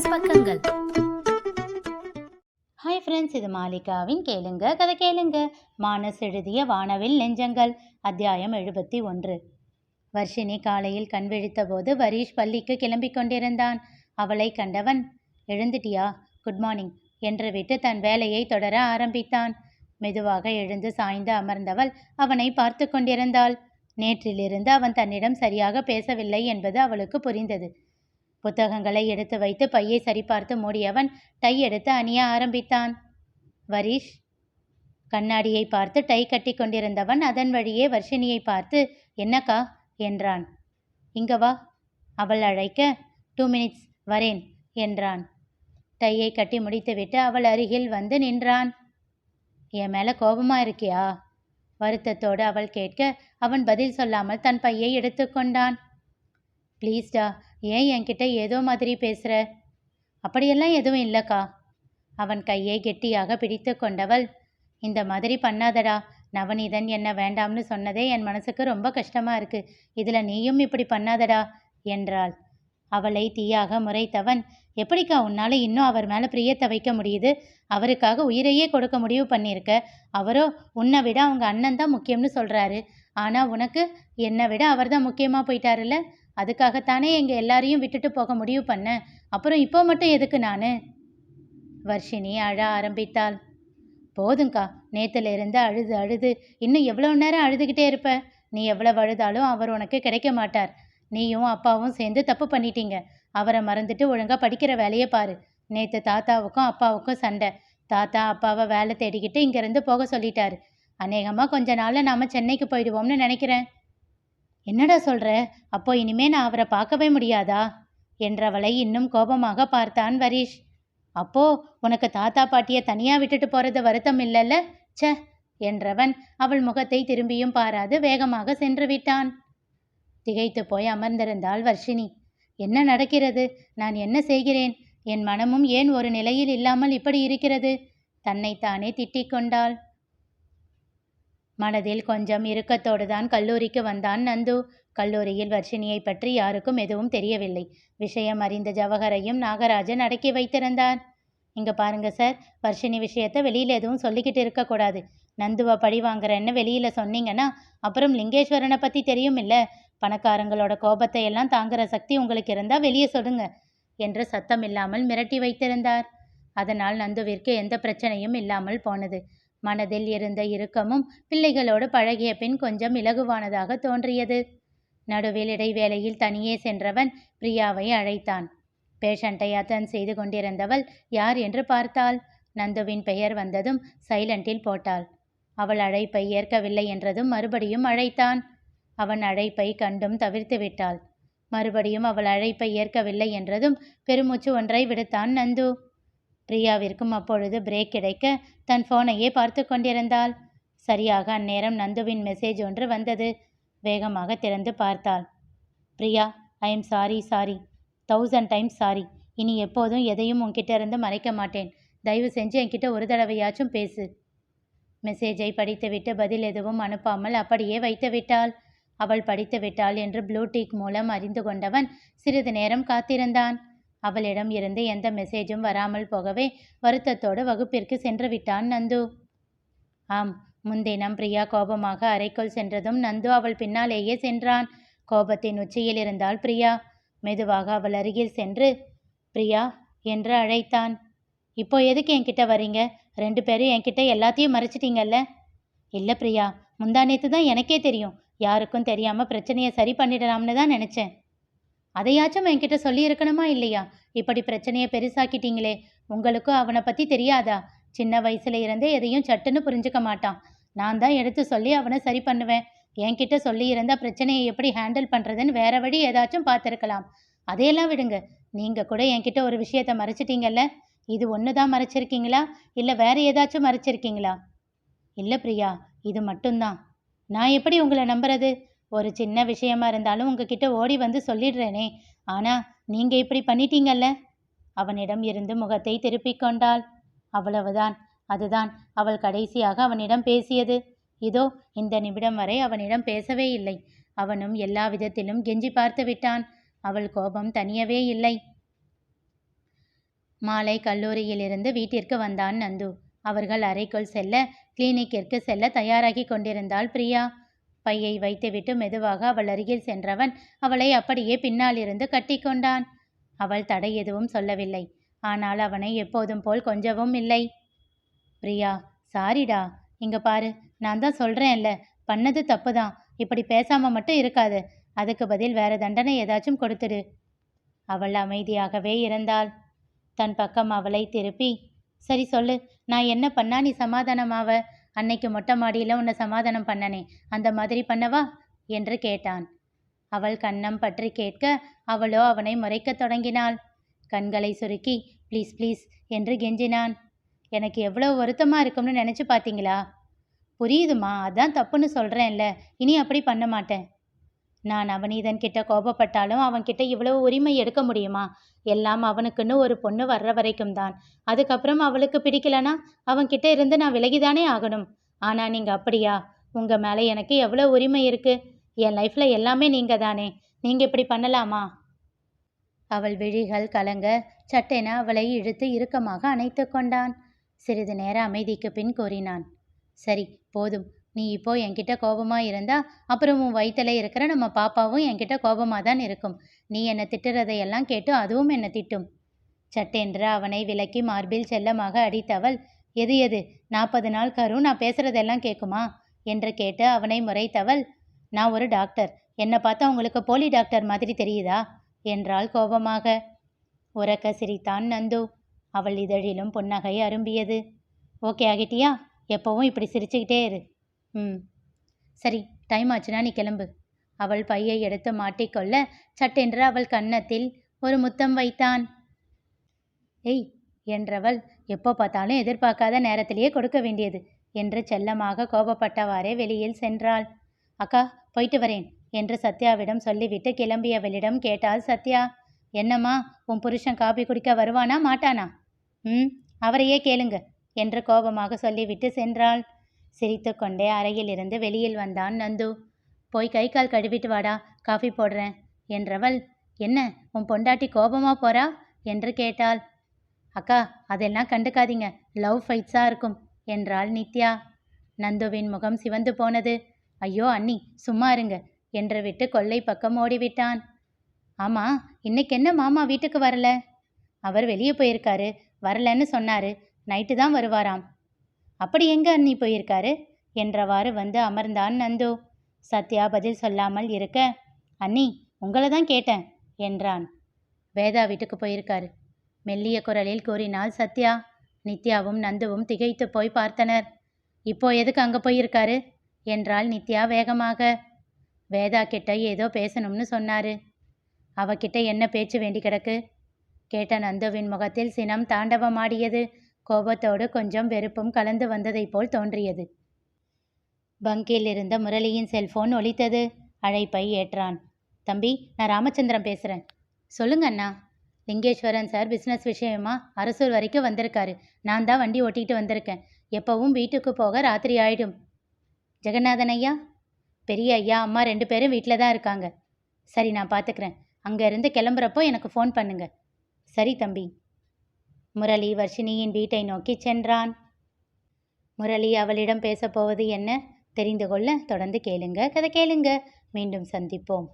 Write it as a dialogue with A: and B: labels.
A: Minus பக்கங்கள்.
B: Hi friends, இது மாலிகாவின் கேளுங்க கதை கேளுங்க. மானஸ் எழுதிய வானவில் நெஞ்சங்கள், அத்தியாயம் 71. வர்ஷினி காலையில் கண் விழித்த போது வரீஷ் பள்ளிக்கு கிளம்பிக் கொண்டிருந்தான். அவளை கண்டவன், எழுந்துட்டியா, குட் மார்னிங் என்று விட்டு தன் வேலையை தொடர ஆரம்பித்தான். மெதுவாக எழுந்து சாய்ந்து அமர்ந்தவள் அவனை பார்த்து கொண்டிருந்தாள். நேற்றிலிருந்து அவன் தன்னிடம் சரியாக பேசவில்லை என்பது அவளுக்கு புரிந்தது. புத்தகங்களை எடுத்து வைத்து பையை சரிபார்த்து மூடியவன் டை எடுத்து அணிய ஆரம்பித்தான். வரீஷ். கண்ணாடியை பார்த்து டை கட்டி கொண்டிருந்தவன் அதன் வழியே வர்ஷினியை பார்த்து, என்னக்கா என்றான். இங்க வா, அவள் அழைக்க. 2 minutes வரேன் என்றான். டையை கட்டி முடித்துவிட்டு அவள் அருகில் வந்து நின்றான். என் மேலே கோபமா இருக்கியா? வருத்தத்தோடு அவள் கேட்க அவன் பதில் சொல்லாமல் தன் பையை எடுத்துக்கொண்டான். ப்ளீஸ்டா, ஏன் என்கிட்ட ஏதோ மாதிரி பேசுகிற? அப்படியெல்லாம் எதுவும் இல்லைக்கா. அவன் கையை கெட்டியாக பிடித்து கொண்டவள், இந்த மாதிரி பண்ணாதடா. நவநீதன் என்ன வேண்டாம்னு சொன்னதே என் மனசுக்கு ரொம்ப கஷ்டமாக இருக்குது. இதில் நீயும் இப்படி பண்ணாதடா என்றாள். அவளை தீயாக முறைத்தவன், எப்படிக்கா உன்னால் இன்னும் அவர் மேலே பிரியத்தை வைக்க முடியுது? அவருக்காக உயிரையே கொடுக்க முடிவு பண்ணியிருக்க. அவரோ உன்னை விட அவங்க அண்ணன் தான் முக்கியம்னு சொல்கிறாரு. ஆனால் உனக்கு என்னை விட அவர் தான் முக்கியமாக போயிட்டாருல்ல. அதுக்காகத்தானே எங்கள் எல்லாரையும் விட்டுட்டு போக முடிவு பண்ண. அப்புறம் இப்போ மட்டும் எதுக்கு நான்? வர்ஷினி அழ ஆரம்பித்தாள். போதுங்கா, நேற்றுலேருந்து அழுது அழுது இன்னும் எவ்வளோ நேரம் அழுதுகிட்டே இருப்ப? நீ எவ்வளவு அழுதாலும் அவர் உனக்கு கிடைக்க மாட்டார். நீயும் அப்பாவும் சேர்ந்து தப்பு பண்ணிட்டீங்க. அவரை மறந்துட்டு ஒழுங்காக படிக்கிற வேலையை பாரு. நேற்று தாத்தாவுக்கும் அப்பாவுக்கும் சண்டை. தாத்தா அப்பாவை வேலை தேடிக்கிட்டு இங்கேருந்து போக சொல்லிட்டாரு. அநேகமாக கொஞ்ச நாளில் நாம் சென்னைக்கு போயிடுவோம்னு நினைக்கிறேன். என்னடா சொல்கிற? அப்போ இனிமே நான் அவரை பார்க்கவே முடியாதா என்றவளை இன்னும் கோபமாக பார்த்தான் வரீஷ். அப்போ உனக்கு தாத்தா பாட்டியை தனியாக விட்டுட்டு போகிறது வருத்தம் இல்லைல்ல? சே என்றவன் அவள் முகத்தை திரும்பியும் பாராது வேகமாக சென்று விட்டான். திகைத்து போய் அமர்ந்திருந்தாள் வர்ஷினி. என்ன நடக்கிறது? நான் என்ன செய்கிறேன்? என் மனமும் ஏன் ஒரு நிலையில் இல்லாமல் இப்படி இருக்கிறது? தன்னைத்தானே திட்டிக் கொண்டாள். மனதில் கொஞ்சம் இறுக்கத்தோடு தான் கல்லூரிக்கு வந்தான் நந்து. கல்லூரியில் வர்ஷினியை பற்றி யாருக்கும் எதுவும் தெரியவில்லை. விஷயம் அறிந்த ஜவஹரையும் நாகராஜன் அடக்கி வைத்திருந்தார். இங்கே பாருங்க சார், வர்ஷினி விஷயத்தை வெளியில் எதுவும் சொல்லிக்கிட்டு இருக்கக்கூடாது. நந்துவை பழி வாங்குறேன்னு வெளியில் சொன்னீங்கன்னா அப்புறம் லிங்கேஸ்வரனை பற்றி தெரியும் இல்லை? பணக்காரங்களோட கோபத்தை எல்லாம் தாங்குற சக்தி உங்களுக்கு இருந்தால் வெளியே சொல்லுங்க என்று சத்தம் இல்லாமல் மிரட்டி வைத்திருந்தார். அதனால் நந்துவிற்கு எந்த பிரச்சனையும் இல்லாமல் போனது. மனதில் இருந்த இறுக்கமும் பிள்ளைகளோடு பழகிய பின் கொஞ்சம் இலகுவானதாக தோன்றியது. நடுவில் இடைவேளையில் தனியே சென்றவன் பிரியாவை அழைத்தான். பேஷண்ட்டை அட்டன் செய்து கொண்டிருந்தவள் யார் என்று பார்த்தாள். நந்துவின் பெயர் வந்ததும் சைலண்டில் போட்டாள். அவள் அழைப்பை ஏற்கவில்லை என்றதும் மறுபடியும் அழைத்தான். அவன் அழைப்பை கண்டும் தவிர்த்து விட்டாள். மறுபடியும் அவள் அழைப்பை ஏற்கவில்லை என்றதும் பெருமூச்சு ஒன்றை விடுத்தான் நந்து. பிரியாவிற்கும் அப்பொழுது பிரேக் கிடைக்க தன் ஃபோனையே பார்த்து கொண்டிருந்தாள். சரியாக அந்நேரம் நந்துவின் மெசேஜ் ஒன்று வந்தது. வேகமாக திறந்து பார்த்தாள். Priya, I am sorry 1000 times sorry. இனி எப்போதும் எதையும் உன்கிட்ட இருந்து மறைக்க மாட்டேன். தயவு செஞ்சு என்கிட்ட ஒரு தடவையாச்சும் பேசு. மெசேஜை படித்துவிட்டு பதில் எதுவும் அனுப்பாமல் அப்படியே வைத்து விட்டாள். அவள் படித்து விட்டாள் என்று ப்ளூடீக் மூலம் அறிந்து கொண்டவன் சிறிது நேரம் காத்திருந்தான். அவளிடம் இருந்து எந்த மெசேஜும் வராமல் போகவே வருத்தத்தோடு வகுப்பிற்கு சென்று விட்டான் நந்து. ஆம், முன்தினம் பிரியா கோபமாக அறைக்குள் சென்றதும் நந்து அவள் பின்னாலேயே சென்றான். கோபத்தின் உச்சியில் இருந்தாள் பிரியா. மெதுவாக அவள் அருகில் சென்று, பிரியா என்று அழைத்தான். இப்போ எதுக்கு என்கிட்ட வரீங்க? 2 பேரும் என்கிட்ட எல்லாத்தையும் மறைச்சிட்டீங்கல்ல? இல்லை பிரியா, முந்தானேத்து தான் எனக்கே தெரியும். யாருக்கும் தெரியாமல் பிரச்சனையை சரி பண்ணிடலாம்னு தான் நினச்சேன். அதையாச்சும் என்கிட்ட சொல்லியிருக்கணுமா இல்லையா? இப்படி பிரச்சனையை பெருசாக்கிட்டீங்களே. உங்களுக்கும் அவனை பற்றி தெரியாதா? சின்ன வயசுல இருந்தே எதையும் சட்டுன்னு புரிஞ்சுக்க மாட்டான். நான் தான் எடுத்து சொல்லி அவனை சரி பண்ணுவேன். என்கிட்ட சொல்லி இருந்தால் பிரச்சனையை எப்படி ஹேண்டில் பண்ணுறதுன்னு வேற வழி ஏதாச்சும் பார்த்துருக்கலாம். அதையெல்லாம் விடுங்க. நீங்கள் கூட என்கிட்ட ஒரு விஷயத்தை மறைச்சிட்டீங்கல்ல? இது ஒன்று தான் மறைச்சிருக்கீங்களா, இல்லை வேற ஏதாச்சும் மறைச்சிருக்கீங்களா? இல்லை பிரியா, இது மட்டும்தான். நான் எப்படி உங்களை நம்புறது? ஒரு சின்ன விஷயமா இருந்தாலும் உங்ககிட்ட ஓடி வந்து சொல்லிடுறேனே. ஆனால் நீங்கள் இப்படி பண்ணிட்டீங்கல்ல. அவனிடம் இருந்து முகத்தை திருப்பிக் கொண்டாள். அவ்வளவுதான். அதுதான் அவள் கடைசியாக அவனிடம் பேசியது. இதோ இந்த நிமிடம் வரை அவனிடம் பேசவே இல்லை. அவனும் எல்லா விதத்திலும் கெஞ்சி பார்த்து விட்டான். அவள் கோபம் தனியவே இல்லை. மாலை கல்லூரியிலிருந்து வீட்டிற்கு வந்தான் நந்து. அவர்கள் அறைக்குள் செல்ல கிளினிக்கிற்கு செல்ல தயாராகி கொண்டிருந்தாள் பிரியா. பையை வைத்துவிட்டு மெதுவாக அவள் அருகில் சென்றவன் அவளை அப்படியே பின்னாலிருந்து கட்டி கொண்டான். அவள் தடை எதுவும் சொல்லவில்லை. ஆனால் அவனை எப்போதும் போல் கொஞ்சவும் இல்லை. பிரியா, சாரிடா. இங்க பாரு, நான் தான் சொல்றேன்ல, பண்ணது தப்பு தான். இப்படி பேசாம மட்டும் இருக்காது. அதுக்கு பதில் வேற தண்டனை ஏதாச்சும் கொடுத்துடு. அவள் அமைதியாகவே இருந்தாள். தன் பக்கம் அவளை திருப்பி, சரி சொல்லு, நான் என்ன பண்ணா நீ சமாதானமாவ? அன்னைக்கு மொட்டை மாடியில் உன்னை சமாதானம் பண்ணனே, அந்த மாதிரி பண்ணவா என்று கேட்டான். அவள் கன்னம் பற்றி கேட்க அவளோ அவனை முறைக்கத் தொடங்கினாள். கண்களை சுருக்கி ப்ளீஸ் ப்ளீஸ் என்று கெஞ்சினான். எனக்கு எவ்வளோ வருத்தமாக இருக்கும்னு நினச்சி பார்த்தீங்களா? புரியுதுமா, அதான் தப்புன்னு சொல்கிறேன்ல. இனி அப்படி பண்ண மாட்டேன். நான் அவனீதன் கிட்ட கோபப்பட்டாலும் அவன்கிட்ட இவ்வளவு உரிமை எடுக்க முடியுமா? எல்லாம் அவனுக்குன்னு ஒரு பொண்ணு வர்ற வரைக்கும் தான். அதுக்கப்புறம் அவளுக்கு பிடிக்கலனா அவன்கிட்ட இருந்து நான் விலகிதானே ஆகணும். ஆனால் நீங்கள் அப்படியா? உங்கள் மேலே எனக்கு எவ்வளோ உரிமை இருக்குது. என் லைஃப்பில் எல்லாமே நீங்கள் தானே. நீங்கள் இப்படி பண்ணலாமா? அவள் விழிகள் கலங்க சட்டென அவளை இழுத்து இறுக்கமாக அணைத்து கொண்டான். சிறிது நேர அமைதிக்கு பின் கூறினான், சரி போதும். நீ இப்போ என்கிட்ட கோபமாக இருந்தா அப்புறம் உன் வயிற்றில் இருக்கிற நம்ம பாப்பாவும் என்கிட்ட கோபமாக தான் இருக்கும். நீ என்னை திட்டுறதையெல்லாம் கேட்டு அதுவும் என்னை திட்டும். சட்டென்று அவனை விலக்கி மார்பில் செல்லமாக அடித்தவள், எது எது 40 நாள் கரு நான் பேசுறதெல்லாம் கேட்குமா என்று கேட்டு அவனை முறைத்தவள், நான் ஒரு டாக்டர். என்னை பார்த்தா உங்களுக்கு போலி டாக்டர் மாதிரி தெரியுதா என்றாள் கோபமாக. உரக்க சிரித்தான் நந்து. அவள் இதழிலும் புன்னகை அரும்பியது. ஓகே ஆகிட்டியா? எப்போவும் இப்படி சிரிச்சுக்கிட்டே இரு. சரி, டைம் ஆச்சுன்னா நீ கிளம்பு. அவள் பையை எடுத்து மாட்டிக்கொள்ள சட்டென்று அவள் கன்னத்தில் ஒரு முத்தம் வைத்தான். ஏய் என்றவள், எப்போ பார்த்தாலும் எதிர்பார்க்காத நேரத்திலேயே கொடுக்க வேண்டியது என்று செல்லமாக கோபப்பட்டவாறே வெளியில் சென்றாள். அக்கா, போயிட்டு வரேன் என்று சத்யாவிடம் சொல்லிவிட்டு கிளம்பியவளிடம் கேட்டாள் சத்யா. என்னம்மா, உன் புருஷன் காபி குடிக்க வருவானா மாட்டானா? அவரையே கேளுங்க என்று கோபமாக சொல்லிவிட்டு சென்றாள். சிரித்து கொண்டே அறையிலிருந்து வெளியில் வந்தான் நந்து. போய் கை கால் கழுவிட்டு வாடா, காஃபி போடுறேன் என்றவள், என்ன உன் பொண்டாட்டி கோபமாக போறா என்று கேட்டாள். அக்கா, அதெல்லாம் கண்டுக்காதீங்க, லவ் ஃபைட்ஸாக இருக்கும் என்றாள் நித்யா. நந்துவின் முகம் சிவந்து போனது. ஐயோ அண்ணி, சும்மா இருங்க என்று விட்டு கொல்லை பக்கம் ஓடிவிட்டான். ஆமாம், இன்னைக்கு என்ன மாமா வீட்டுக்கு வரல? அவர் வெளியே போயிருக்காரு, வரலன்னு சொன்னாரு. நைட்டு தான் வருவாராம். அப்படி எங்க அண்ணி போயிருக்காரு என்றவாறு வந்து அமர்ந்தான் நந்து. சத்யா பதில் சொல்லாமல் இருக்க, அண்ணி உங்களை தான் கேட்டேன் என்றான். வேதா வீட்டுக்கு போயிருக்காரு மெல்லிய குரலில் கூறினாள் சத்யா. நித்யாவும் நந்துவும் திகைத்து போய் பார்த்தனர். இப்போ எதுக்கு அங்கே போயிருக்காரு என்றாள் நித்யா வேகமாக. வேதா கிட்ட ஏதோ பேசணும்னு சொன்னாரு. அவகிட்ட என்ன பேச்சு வேண்டி கிடக்கு கேட்ட நந்துவின் முகத்தில் சினம் தாண்டவமாடியது. கோபத்தோடு கொஞ்சம் வெறுப்பும் கலந்து வந்ததை போல் தோன்றியது. பங்கில் இருந்த முரளியின் செல்போன் ஒலித்தது. அழைப்பை ஏற்றான். தம்பி, நான் ராமச்சந்திரன் பேசுகிறேன். சொல்லுங்க அண்ணா. லிங்கேஸ்வரன் சார் பிஸ்னஸ் விஷயமா அரசூர் வரைக்கும் வந்திருக்காரு. நான் தான் வண்டி ஓட்டிகிட்டு வந்திருக்கேன். எப்பவும் வீட்டுக்கு போக ராத்திரி ஆயிடும். ஜெகநாதன் ஐயா? பெரிய ஐயா அம்மா 2 பேரும் வீட்டில் தான் இருக்காங்க. சரி, நான் பார்த்துக்கிறேன். அங்கேருந்து கிளம்புறப்போ எனக்கு ஃபோன் பண்ணுங்க. சரி தம்பி. முரளி வர்ஷினியின் வீட்டை நோக்கி சென்றான். முரளி அவளிடம் பேசப்போவது என்ன தெரிந்து கொள்ள தொடர்ந்து கேளுங்க. கதை கேளுங்க. மீண்டும் சந்திப்போம்.